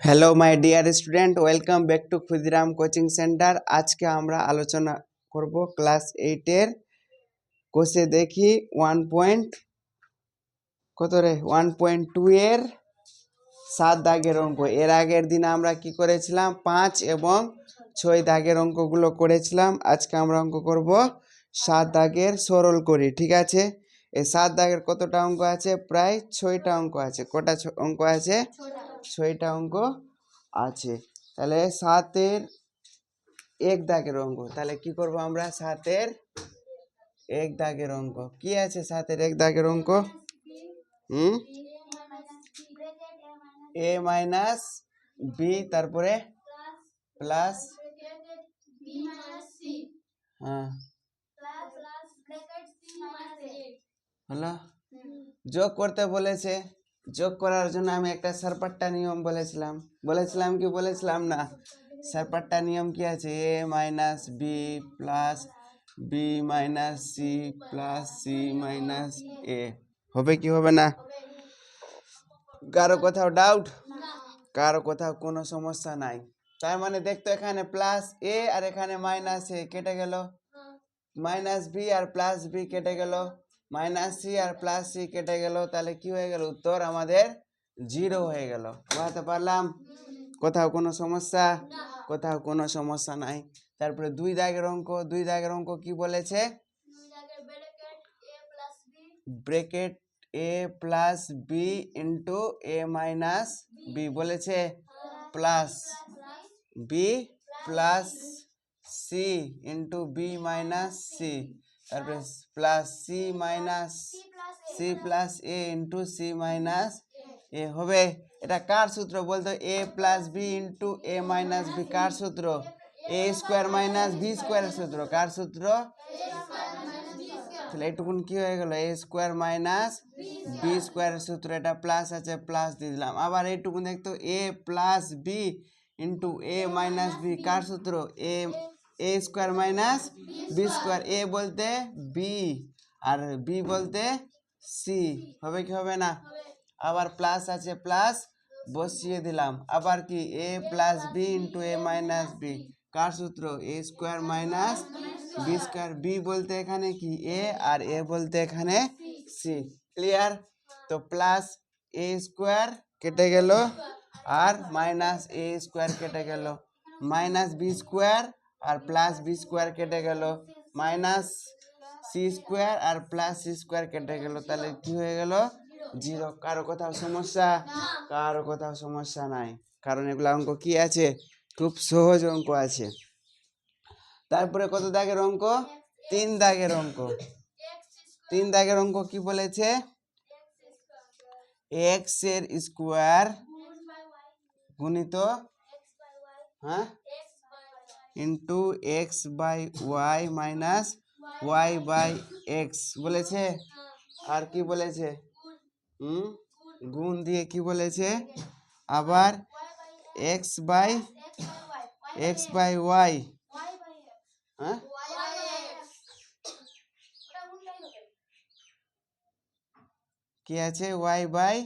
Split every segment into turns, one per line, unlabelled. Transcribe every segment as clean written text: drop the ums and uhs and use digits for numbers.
Hello my dear student, welcome back to Khudiram coaching centre. আজকে আমরা আলোচনা করব ক্লাস 8-এর কোষে দেখি 1.2 এর 7 দাগের অঙ্ক। এর আগের দিন আমরা কি করেছিলাম, 5 এবং 6 দাগের অঙ্কগুলো করেছিলাম। আজকে আমরা অঙ্ক করব 7 দাগের সরল করি, ঠিক আছে? এই 7 দাগের কতটা অঙ্ক আছে? প্রায় 6টা অঙ্ক আছে। কটা অঙ্ক আছে? 6টা অঙ্ক আছে। তাহলে 7-এর 1 দাগের অঙ্ক। তাহলে কি করব আমরা? 7-এর 1 দাগের অঙ্ক কি আছে? 7-এর 1 দাগের অঙ্ক a মাইনাস বি, তারপরে প্লাস হ্যাঁ হলো। যোগ করতে বলেছে। যোগ করার জন্য আমি একটা সারপাট্টা নিয়ম বলেছিলাম কি বলেছিলাম না? সারপাট্টা নিয়ম কি আছে? A minus b plus b minus c plus c minus a. হবে কি হবে না? কারো কোথাও ডাউট? কারো কোথাও কোনো সমস্যা নাই? তার মানে দেখতো, এখানে প্লাস এ আর এখানে মাইনাস এ কেটে গেল, মাইনাস বি আর প্লাস বি কেটে গেল, মাইনাস সি আর প্লাস সি কেটে গেল। তাহলে কি হয়ে গেল? উত্তর আমাদের 0 হয়ে গেল। বুঝতে পারলাম? কোথাও কোনো সমস্যা? কোথাও কোনো সমস্যা নাই। তারপরে 2 দাগের অঙ্ক। 2 দাগের অঙ্ক কি বলেছে? Bracket a plus b into a minus b বলেছে, plus b plus c into b minus c, তারপরে plus c minus c plus a into c minus a. হবে? এটা কার সূত্র বলতো? A plus b into a minus b. কার সূত্র? A square minus b স্কোয়ারের সূত্র। কার সূত্র? তাহলে এইটুকুন কি হয়ে গেল? এ স্কোয়ার মাইনাস বি স্কোয়ারের সূত্র। এটা প্লাস আছে, প্লাস দিয়ে দিলাম। আবার এইটুকুন দেখতো, a plus b into a minus b. কার সূত্র? A square minus b square. এ বলতে বি আর বি বলতে সি। হবে কি হবে না? আবার প্লাস আছে, প্লাস বসিয়ে দিলাম। আবার কি? A plus b into a minus b. কার সূত্র? A square minus b square. B বলতে এখানে কি? এ, আর এ বলতে এখানে সি। ক্লিয়ার? তো প্লাস এ স্কোয়ার কেটে গেল আর মাইনাস এ স্কোয়ার কেটে গেল, মাইনাস বি স্কোয়ার আর প্লাস বি স্কোয়ার কেটে গেল, মাইনাস সি স্কোয়ার আর প্লাস সি স্কোয়ার কেটে গেল। তাহলে কি হয়ে গেল? 0। কারো কোথাও সমস্যা? কারো কোথাও সমস্যা নাই, কারণ এগুলো অঙ্ক কি আছে? খুব সহজ অঙ্ক আছে। তারপরে কত দাগের অঙ্ক? 3 দাগের অঙ্ক। 3 দাগের অঙ্ক কি বলেছে? এক্স এর স্কোয়ার গুণিত into x by y minus y by x বলেছে। আর কি বলেছে? গুণ দিয়ে কি বলেছে? আবার এক্স বাই ওয়াই, কি আছে? Y by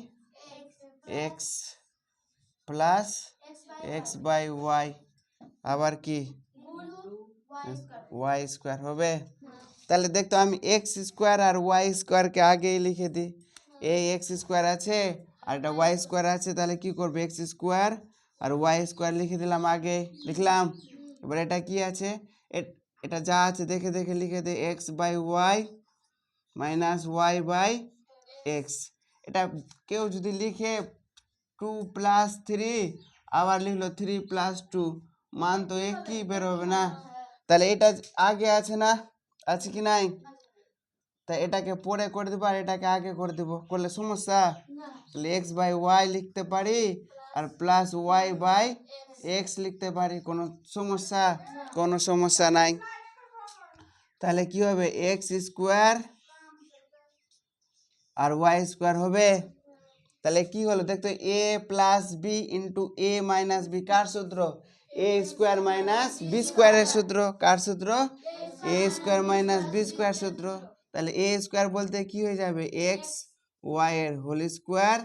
x plus x by y, আবার কি? Y square. হবে? তাহলে দেখতো, আমি এক্স স্কোয়ার আর ওয়াই স্কোয়ারকে আগেই লিখে দিই। এই এক্স স্কোয়ার আছে আর এটা ওয়াই স্কোয়ার আছে। তাহলে কি করবে? এক্স স্কোয়ার আর ওয়াই স্কোয়ার লিখে দিলাম, আগে লিখলাম। এবার এটা কি আছে? এটা যা আছে দেখে দেখে লিখে দে। X by y minus y by x. এটা কেউ যদি লিখে 2 প্লাস 3, আবার লিখলো 3 প্লাস 2, মান তো একই বেরোবে না? তাহলে এটা আগে আছে না? আছে কি নাই? তা এটাকে পরে করে দেবো আর এটাকে আগে করে দেবো, করলে সমস্যা? তাহলে এক্স বাই ওয়াই লিখতে পারি আর প্লাস ওয়াই বাই এক্স লিখতে পারি। কোনো সমস্যা? কোনো সমস্যা নাই। তাহলে কি হবে? এক্স স্কোয়ার আর ওয়াই স্কোয়ার হবে। তাহলে কি হলো দেখতো? A plus b into a minus b. কার সূত্র? এ স্কোয়ার মাইনাস বি স্কোয়ারের সূত্র। কার সূত্র? A square minus b square সূত্র। তাহলে এ স্কোয়ার বলতে কি হয়ে যাবে? এক্স ওয়াই এর whole square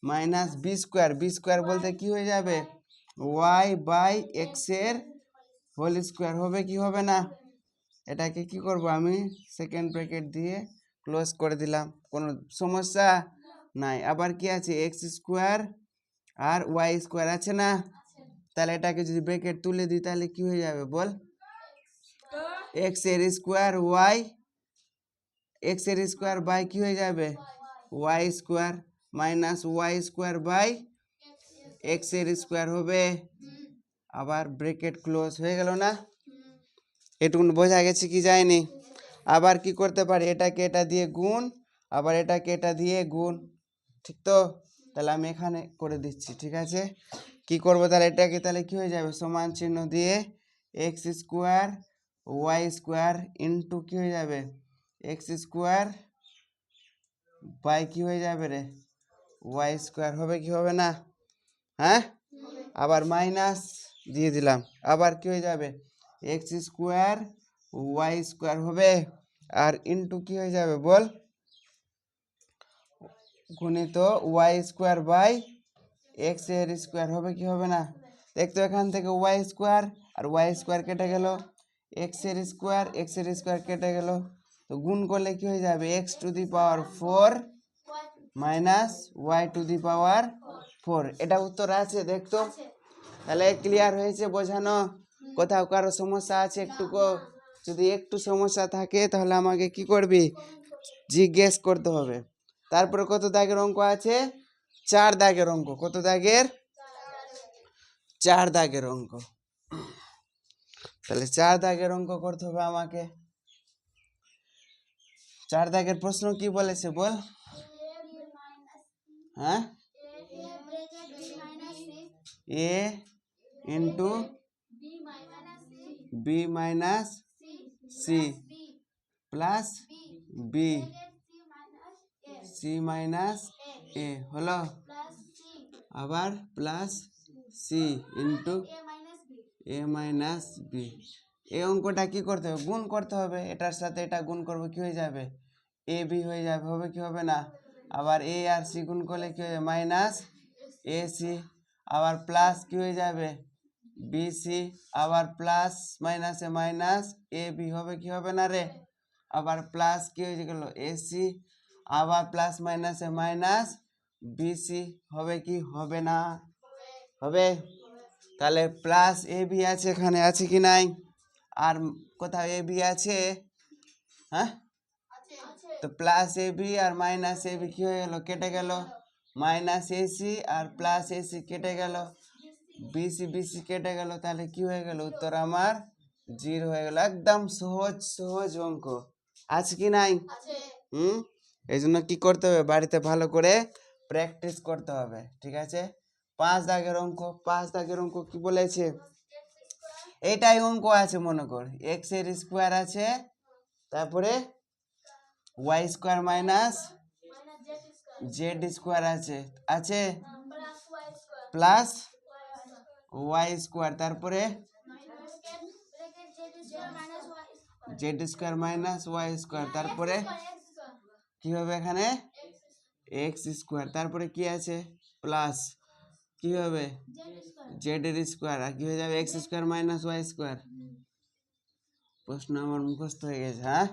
minus b square. B square বলতে কি হয়ে যাবে? ওয়াই বাই এক্স এর হোল স্কোয়ার হবে কি হবে না? এটাকে কি করব আমি সেকেন্ড ব্র্যাকেট দিয়ে ক্লোজ করে দিলাম, কোনো সমস্যা নাই। আবার কি আছে, এক্স স্কোয়ার আর ওয়াই স্কোয়ার আছে না? তাহলে এটাকে যদি ব্র্যাকেট তুলে দিই তাহলে কি হয়ে যাবে বল? এক্স এর স্কোয়ার ওয়াই, এক্স এর স্কোয়ার বাই কি হয়ে যাবে y square, minus y square by x এর স্কোয়ার হবে। আবার ব্র্যাকেট ক্লোজ হয়ে গেল না? এটুকুন বোঝা গেছে কি যায়নি? আবার কি করতে পারি, এটাকে এটা দিয়ে গুণ, আবার এটাকে এটা দিয়ে গুণ, ঠিক তো? তাহলে আমি এখানে করে দিচ্ছি, ঠিক আছে? কি করব তাহলে, এটাকে তাহলে কি হয়ে যাবে, সমান চিহ্ন দিয়ে x square y square into কি হয়ে যাবে এক্স স্কোয়ার বাই কি হয়ে যাবে রে ওয়াই স্কোয়ার হবে কি হবে না? হ্যাঁ, আবার মাইনাস দিয়ে দিলাম, আবার কি হয়ে যাবে এক্স স্কোয়ার ওয়াই স্কোয়ার হবে, আর ইন্টু কি হয়ে যাবে বল, গুণিত ওয়াই স্কোয়ার বাই এক্স এর স্কোয়ার হবে কি হবে না? দেখতো এখান থেকে ওয়াই স্কোয়ার আর ওয়াই স্কোয়ার কেটে গেল, এক্স এর স্কোয়ার কেটে গেল, তো গুণ করলে কি হয়ে যাবে x to the power 4 minus y to the power 4। এটা উত্তর আছে দেখতো? তাহলে ক্লিয়ার হয়েছে, বোঝানো? কোথাও কারো সমস্যা আছে একটুকু? যদি একটু সমস্যা থাকে তাহলে আমাকে কি করবি, জিজ্ঞেস করতে হবে। তারপরে কত দাগের অঙ্ক আছে, 4 দাগের অঙ্ক। কত দাগের? 4 দাগের অঙ্ক। তাহলে 4 দাগের অঙ্ক করতে হবে আমাকে। 4 দাগের প্রশ্ন কি বলেছে বল? হ্যাঁ, a into b minus c plus b c minus a হলো, আবার plus c into a minus b. এই অঙ্কটা কি করতে হবে, গুণ করতে হবে, এটার সাথে এটা গুণ করবো কি হয়ে যাবে এ বি হয়ে যাবে, হবে কি হবে না? আবার এ আর সি গুণ করলে কি হয়ে যাবে মাইনাস এ সি, আবার প্লাস কি হয়ে যাবে বি সি, আবার প্লাস মাইনাসে মাইনাস এ বি হবে কি হবে না রে? আবার প্লাস কি হয়ে গেল এ সি, আবার প্লাস মাইনাসে মাইনাস বিসি হবে কি হবে না? হবে। তাহলে প্লাস এ বি আছে, এখানে আছে কি নাই? আর কোথাও এ বি আছে? হ্যাঁ, তো plus A B R minus A B কি হয়ে গেল, কেটে গেল, মাইনাস এসি আর প্লাস এসি কেটে গেল, বিসি বিসি কেটে গেল, তাহলে কি হয়ে গেল উত্তর আমার 0 হয়ে গেল। একদম সহজ সহজ অঙ্ক, আছে কি নাই? এই জন্য কি করতে হবে, বাড়িতে ভালো করে প্র্যাকটিস করতে হবে, ঠিক আছে? 5 দাগের অঙ্ক, 5 দাগের অঙ্ক কি বলেছে, এইটাই অঙ্ক আছে মনে কর, এক্স এর স্কোয়ার আছে, তারপরে y square minus z square আছে, আছে প্লাস ওয়াই স্কোয়ার, তারপরে z square minus y square, তারপরে কি হবে এখানে এক্স স্কোয়ার, তারপরে কি আছে প্লাস কি হবে জেড এর স্কোয়ার, আর কি হয়ে যাবে x square minus y square. প্রশ্ন আমার মুখস্থ হয়ে গেছে। হ্যাঁ,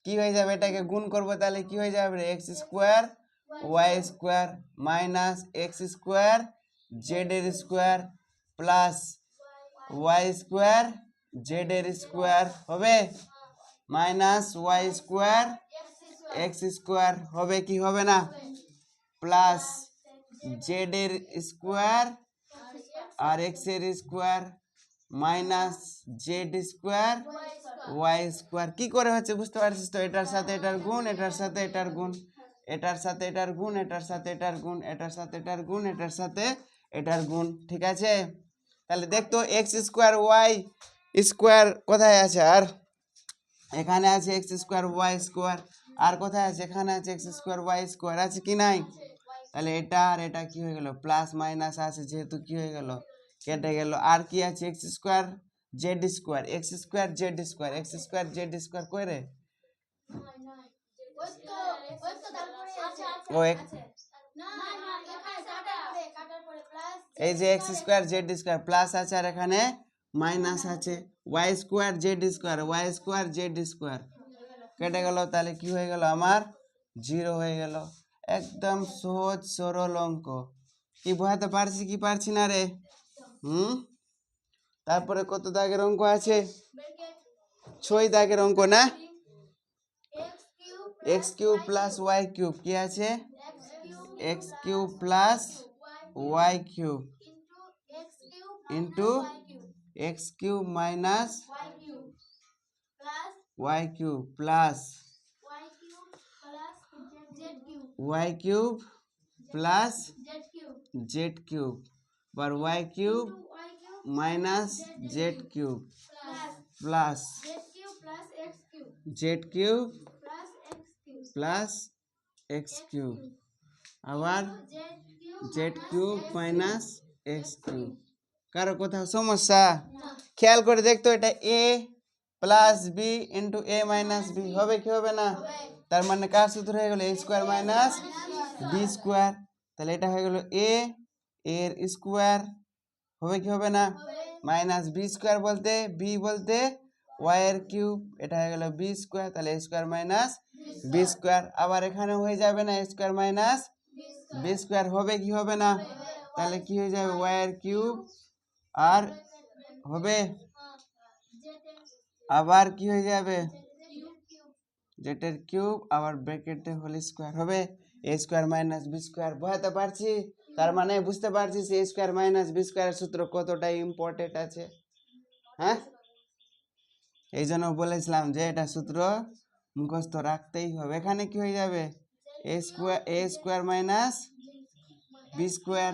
কি হয়ে যাবে, এটাকে গুণ করবো তাহলে কি হয়ে যাবে x square y square minus x square z এর square plus y square z এর স্কোয়ার হবে, minus y square x square হবে কি হবে না? প্লাস জেড এর স্কোয়ার আর এক্স এর square minus z square y square. কি করে হচ্ছে বুঝতে পারছিস তো? এটার সাথে এটার গুণ, এটার সাথে এটার গুণ, এটার সাথে এটার গুণ, এটার সাথে এটার গুণ, এটার সাথে এটার গুণ, এটার সাথে এটার গুণ, ঠিক আছে? তাহলে দেখতো এক্স স্কোয়ার ওয়াই স্কোয়ার কোথায় আছে, আর এখানে আছে এক্স স্কোয়ার ওয়াই স্কোয়ার, আর কোথায় আছে এখানে আছে এক্স স্কোয়ার ওয়াই স্কোয়ার, আছে কি নাই? তাহলে এটা আর এটা কি হয়ে গেল, প্লাস মাইনাস আছে যেহেতু কি হয়ে গেল কেটে গেল, আর কি আছে x square Z square, x square Z square, x square Z square কই রে? ও এই যে x square Z square plus আছে আর এখানে মাইনাস আছে, ওয়াই স্কোয়ার জেড স্কোয়ার কেটে গেল, তাহলে কি হয়ে গেল আমার 0 হয়ে গেল। একদম সহজ সরল অঙ্ক। কি বোঝাতে পারছি কি পারছি না রে? তারপরে কত দাগের অঙ্ক আছে? 6 দাগের অঙ্ক না? X cube plus y cube কি আছে? X cube plus y cube into x cube minus y cube plus y cube plus z cube বা y cube minus z cube plus z cube plus x cube আবার z cube minus x cube. কারো কোথাও সমস্যা? খেয়াল করে দেখতো, এটা a plus b into a minus b হবে কি হবে না? তার মানে কার সূত্র হয়ে গেল এ স্কোয়ার মাইনাস বি স্কোয়ার। তাহলে এটা হয়ে গেল এ এর স্কোয়ার হবে কি হবে না? মাইনাস বি স্কোয়ার বলতে বি বলতে ওয়াই এর কিউব, এটা হয়ে গেল বি স্কোয়ার, তাহলে a square minus b square. আবার এখানে হয়ে যাবে না এ স্কোয়ার মাইনাস বি স্কোয়ার হবে কি হবে না? তাহলে কি হয়ে যাবে ওয়াই এর কিউব আর হবে আবার কি হয়ে যাবে জেড এর কিউব আবার ব্র্যাকেটে হোল স্কোয়ার হবে a square minus b square. বোঝাতে পারছি? তার মানে বুঝতে পারছিস এ স্কোয়ার মাইনাস বি স্কোয়ারের সূত্র কতটা ইম্পর্টেন্ট আছে। হ্যাঁ, এই জন্য বলেছিলাম যে এটা সূত্র মুখস্থ রাখতেই হবে। এখানে কি হয়ে যাবে এ স্কোয়ার মাইনাস বি স্কোয়ার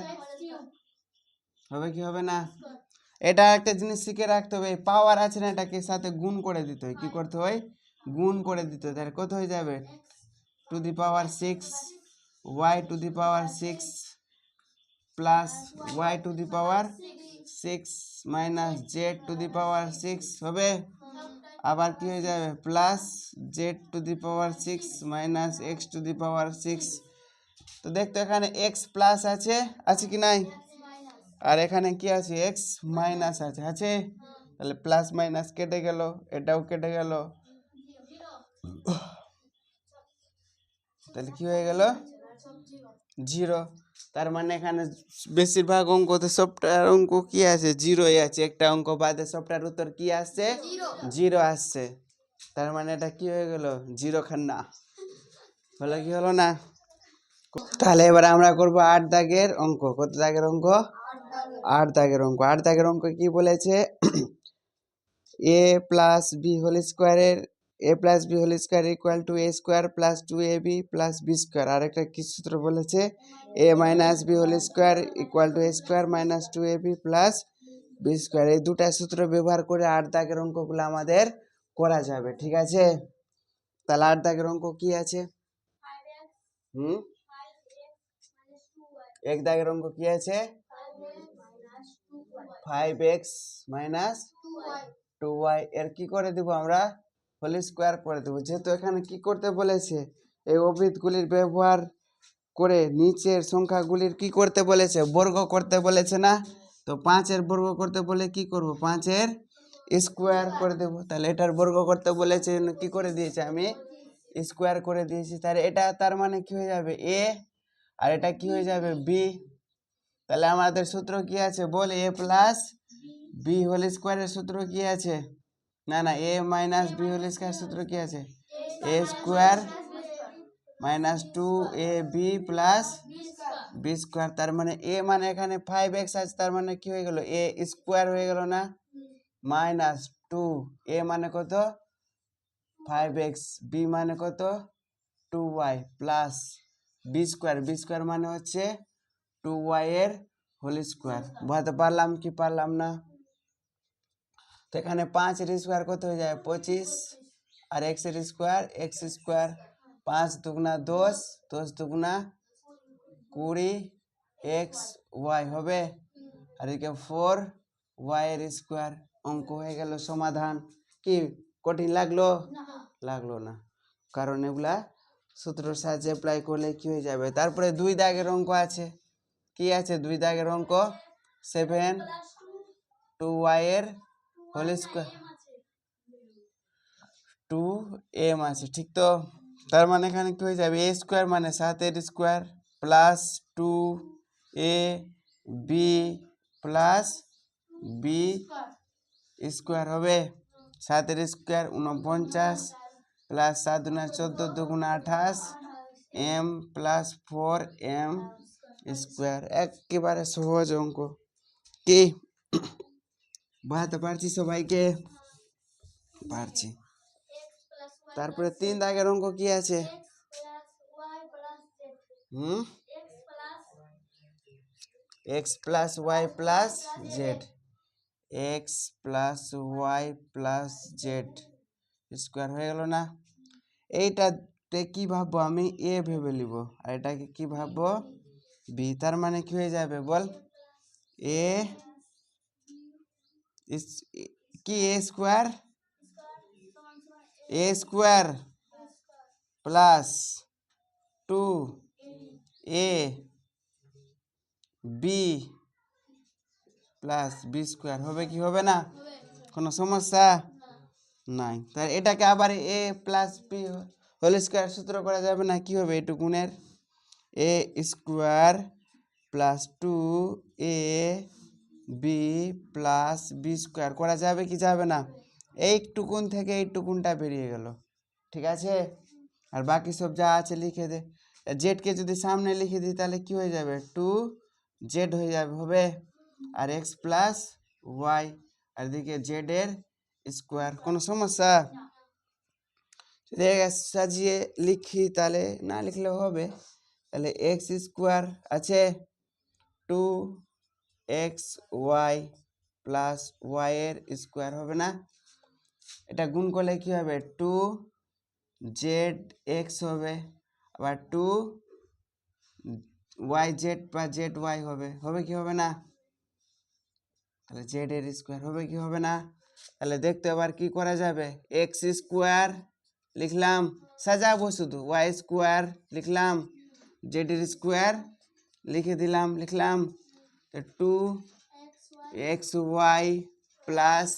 হবে কি হবে না? এটা একটা জিনিস শিখে রাখতে হবে, পাওয়ার আছে না এটাকে সাথে গুণ করে দিতে হয়। কি করতে হয়? গুণ করে দিতে হয়। তাহলে কত হয়ে যাবে to the power 6 y to the power 6 plus y to the power 6 minus z to the power 6 হবে। আবার কি হয়ে যাবে plus z to the power 6 minus x to the power 6। তো দেখতো এখানে এক্স প্লাস আছে, আছে কি নাই? আর এখানে কি আছে এক্স মাইনাস আছে, আছে। তাহলে প্লাস মাইনাস কেটে গেল, এটাও কেটে গেল, তাহলে কি হয়ে গেল 0। তার মানে এখানে বেশিরভাগ অঙ্কতে সবটার অঙ্ক কি আছে 0ই আছে, একটা অঙ্ক বাদে সবটার উত্তর কি আসছে 0 আসছে। তার মানে এটা কি হয়ে গেল 0 খান্না হলো কি হলো না? তাহলে এবার আমরা করব 8 দাগের অঙ্ক। কত দাগের অঙ্ক? 8 দাগের অঙ্ক। 8 দাগের অঙ্ক কি বলেছে? এ প্লাস বি হোল স্কোয়ারের a plus b whole square equal to a square plus 2ab plus b square. আর একটা কি সূত্র বলেছে? A minus b whole square equal to a square minus 2ab plus b square. এই দুটা সূত্র ব্যবহার করে 8 দাগের অঙ্কগুলো আমাদের করা যাবে, ঠিক আছে? তাহলে 8 দাগের অঙ্ক কি আছে? 1 দাগের অঙ্ক কি আছে? 5x মাইনাস 2y এর কি করে দিব আমরা? হোল স্কোয়ার করে দেবো। যেহেতু এখানে কি করতে বলেছে এই অবৃত্তগুলির ব্যবহার করে নিচের সংখ্যাগুলির কি করতে বলেছে? বর্গ করতে বলেছে না? তো 5 এর বর্গ করতে বলে কি করব 5 এর স্কোয়ার করে দেব। তাহলে এটার বর্গ করতে বলেছে কি করে দিয়েছে আমি স্কোয়ার করে দিয়েছি। তাহলে এটা তার মানে কি হয়ে যাবে এ আর এটা কি হয়ে যাবে বি। তাহলে আমাদের সূত্র কি আছে বল? এ প্লাস বি হোল স্কোয়ারের সূত্র কি আছে? না না, a minus b whole square সূত্র কি আছে? A square minus 2ab plus b square. তার মানে এ মানে এখানে 5x আছে, তার মানে কি হয়ে গেল এ স্কোয়ার হয়ে গেল না? মাইনাস 2 এ মানে কত 5x, বি মানে কত 2y প্লাস বি স্কোয়ার মানে হচ্ছে 2y এর হোল স্কোয়ার। বুঝতে পারলাম কি পারলাম না? তো এখানে 5 এর স্কোয়ার কত হয়ে যায় 25 আর x এর স্কোয়ার x স্কোয়ার 5 দুগুণা 10 10 দুগুণা 20 x y হবে আর এদিকে 4y এর স্কোয়ার। অঙ্ক হয়ে গেল সমাধান। কি কঠিন লাগলো? লাগলো না, কারণ এগুলা সূত্রের সাহায্যে অ্যাপ্লাই করলে কি হয়ে যাবে। তারপরে 2 দাগের অঙ্ক আছে। কি আছে 2 দাগের অঙ্ক 7 2y এর হোল স্কয়ার 2m আছে ঠিক তো তার মানে এখানে কি হয়ে যাবে a স্কয়ার মানে 7 এর square plus 2a b plus b square হবে 7 এর স্কয়ার 49 প্লাস 7 গুণা 14 দুগুণা 28 m প্লাস 4m স্কয়ার একেবারে সহজ অঙ্ক কি বুঝতে পারছি সবাইকে পারছি তারপরে 3 দাগের অঙ্ক কি আছে x plus y plus z x plus y plus z square হয়ে গেল না এইটাতে কি ভাববো আমি a ভেবে নিব আর এটাকে কি ভাববো b তার মানে কি হয়ে যাবে বল a কি a square plus 2a b plus b square হবে কি হবে না কোনো সমস্যা নাই তাই এটাকে আবার a plus b whole square সূত্র করা যাবে না কি হবে একটু গুণের a square plus 2a b plus b square করা যাবে কি যাবে না এইটুকুন থেকে এইটুকুনটা বেরিয়ে গেল ঠিক আছে আর বাকি সব যা আছে লিখে দে জেডকে যদি সামনে লিখে দিই তাহলে কি হয়ে যাবে 2z হয়ে যাবে হবে আর x প্লাস y আর এদিকে z এর স্কয়ার কোনো সমস্যা যদি সাজিয়ে লিখি তাহলে না লিখলেও হবে তাহলে x স্কয়ার আছে 2xy প্লাস y এর স্কয়ার হবে না এটা গুণ করলে কি হবে 2zx হবে আবার 2yz বা zy হবে হবে কি হবে না তাহলে z এর স্কয়ার হবে কি হবে না তাহলে দেখতে আবার কি করা যাবে x স্কয়ার লিখলাম সাজাবো শুধু y স্কয়ার লিখলাম z এর স্কয়ার লিখে দিলাম লিখলাম 2xy প্লাস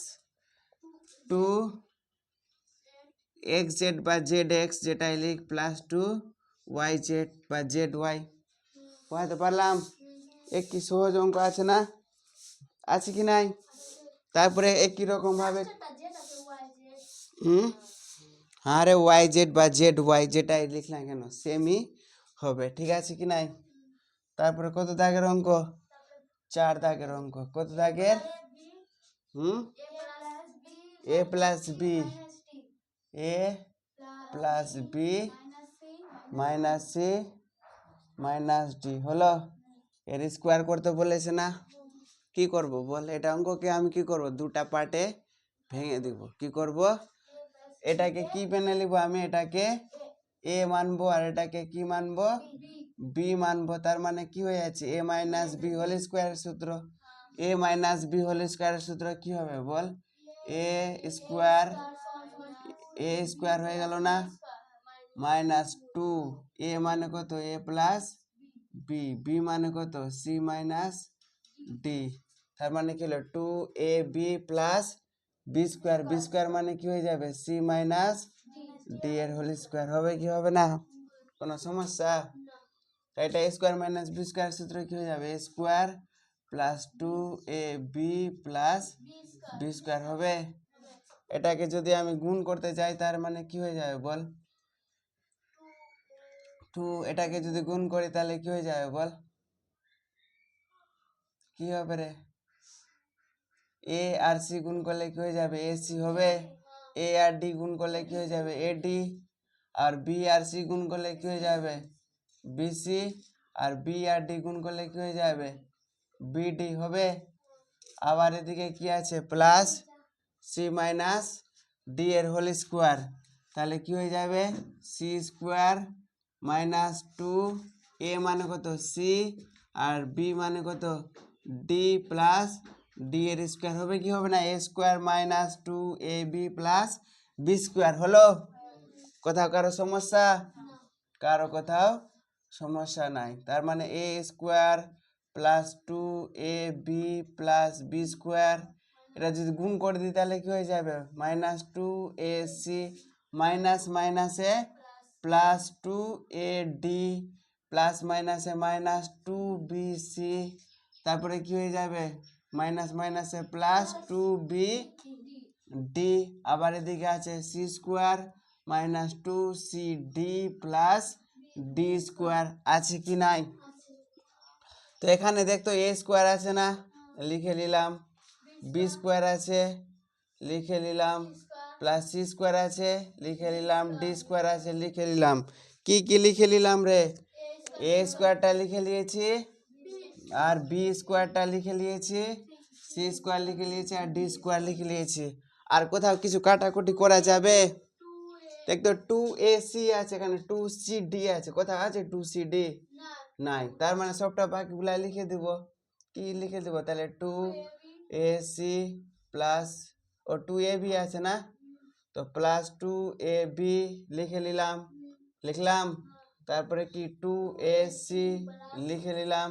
2xz বা zx যেটাই লিখ প্লাস 2yz বা zy বুঝতে পারলাম একই সহজ অঙ্ক আছে না আছে কি নাই তারপরে একই রকম ভাবে হ্যাঁ রে yz বা zy যেটাই লিখলাম কেন সেমই হবে ঠিক আছে কি নাই তারপরে কত দাগের অঙ্ক 4 দাগের অঙ্ক কত দাগের a plus b a plus b minus c minus d হলো এর স্কয়ার করতে বলেছে না কি করব বল এটা অঙ্ককে আমি কি করব দুটা পার্টে ভেঙে দিব কি করব এটাকে কি মেনে নিব আমি এটাকে a মানবো আর এটাকে কি মানবো b মানবো তার মানে কি হয়ে যাচ্ছে a minus b whole square সূত্র a minus b whole square সূত্র কি হবে বল a স্কয়ার হয়ে গেল না মাইনাস 2 a মানে কত a প্লাস b b মানে কত c মাইনাস d তার মানে কি হলো 2ab প্লাস b স্কয়ার মানে কি হয়ে যাবে c মাইনাস d এর হোল স্কয়ার হবে কি হবে না কোনো সমস্যা এটা a square minus b square সূত্র কি হয়ে যাবে a square plus 2ab plus b square হবে এটাকে যদি আমি গুণ করতে চাই তার মানে কি হয়ে যাবে বল 2 এটাকে যদি গুণ করি তাহলে কি হয়ে যাবে বল কি হবে রে a আর c গুণ করলে কি হয়ে যাবে ac হবে a আর d গুণ করলে কি হয়ে যাবে ad আর b আর c গুণ করলে কি হয়ে যাবে bc আর b আর d গুণ করলে কি হয়ে যাবে bd হবে আবার এদিকে কি আছে প্লাস c মাইনাস d এর হোল স্কয়ার তাহলে কি হয়ে যাবে c স্কয়ার মাইনাস 2a মানে কত c আর b মানে কত d প্লাস d এর স্কয়ার হবে কি হবে না a square minus 2ab plus b square হলো কোথাও কারো সমস্যা কারো কোথাও সমস্যা নাই তার মানে a square plus 2ab plus b square, এটা যদি গুণ করে দিই তাহলে কি হয়ে যাবে মাইনাস 2ac মাইনাস মাইনাসে প্লাস 2ad প্লাস মাইনাসে মাইনাস 2bc, তারপরে কি হয়ে যাবে মাইনাস মাইনাসে প্লাস 2bd, আবার এদিকে আছে c square minus 2cd plus d square, আছে কি নাই? তো এখানে দেখতো এ স্কোয়ার আছে না, লিখে নিলাম, বি স্কোয়ার আছে লিখে নিলাম, প্লাস সি স্কোয়ার আছে লিখে নিলাম, ডি স্কোয়ার আছে লিখে নিলাম। কি কি লিখে নিলাম রে? এ স্কোয়ারটা লিখে নিয়েছি, আর বি স্কোয়ারটা লিখে নিয়েছি, সি স্কোয়ার লিখে নিয়েছি, আর ডি স্কোয়ার লিখে নিয়েছি। আর কোথাও কিছু কাটাকুটি করা যাবে? দেখতো 2ac আছে, এখানে 2cd আছে, কোথাও আছে 2cd? নাই, তার মানে সবটা বাকিগুলা লিখে দিব। কি লিখে দেবো তাহলে? 2ac প্লাস ও 2ab আছে না, তো প্লাস 2ab লিখে নিলাম, লিখলাম, তারপরে কি 2ac লিখে নিলাম,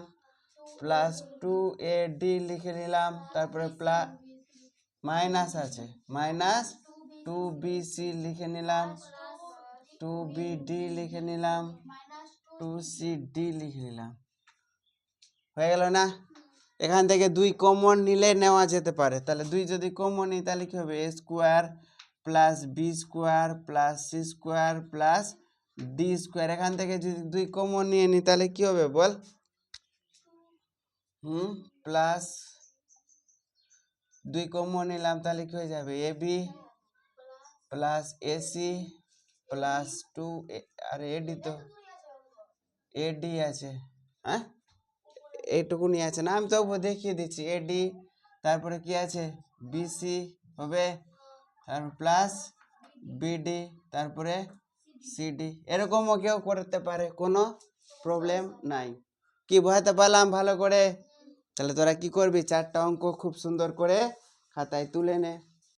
প্লাস 2ad লিখে নিলাম, তারপরে প্লাস মাইনাস আছে মাইনাস 2bc লিখে নিলাম, 2bd লিখে নিলাম, 2cd লিখে নিলাম। হয়ে গেল না? এখান থেকে 2 কমন নিলে নেওয়া যেতে পারে, তাহলে 2 যদি কমন নিই তাহলে কি হবে? A square plus b square plus c square plus d square, এখান থেকে যদি 2 কমন নিয়ে নিই তাহলে কি হবে বল? প্লাস 2 কমন নিলাম তাহলে কি হয়ে যাবে? A B plus AC plus 2 আর এডি, তো এডি আছে, হ্যাঁ এইটুকুনি আছে না, আমি তো দেখিয়ে দিচ্ছি এডি, তারপরে কি আছে বিসি হবে, তারপর প্লাস বিডি, তারপরে সিডি, এরকমও কেউ করতে পারে, কোনো প্রবলেম নাই। কি বোঝাতে পারলাম ভালো করে? তাহলে তোরা কি করবি, 4টা অঙ্ক খুব সুন্দর করে খাতায় তুলে নে।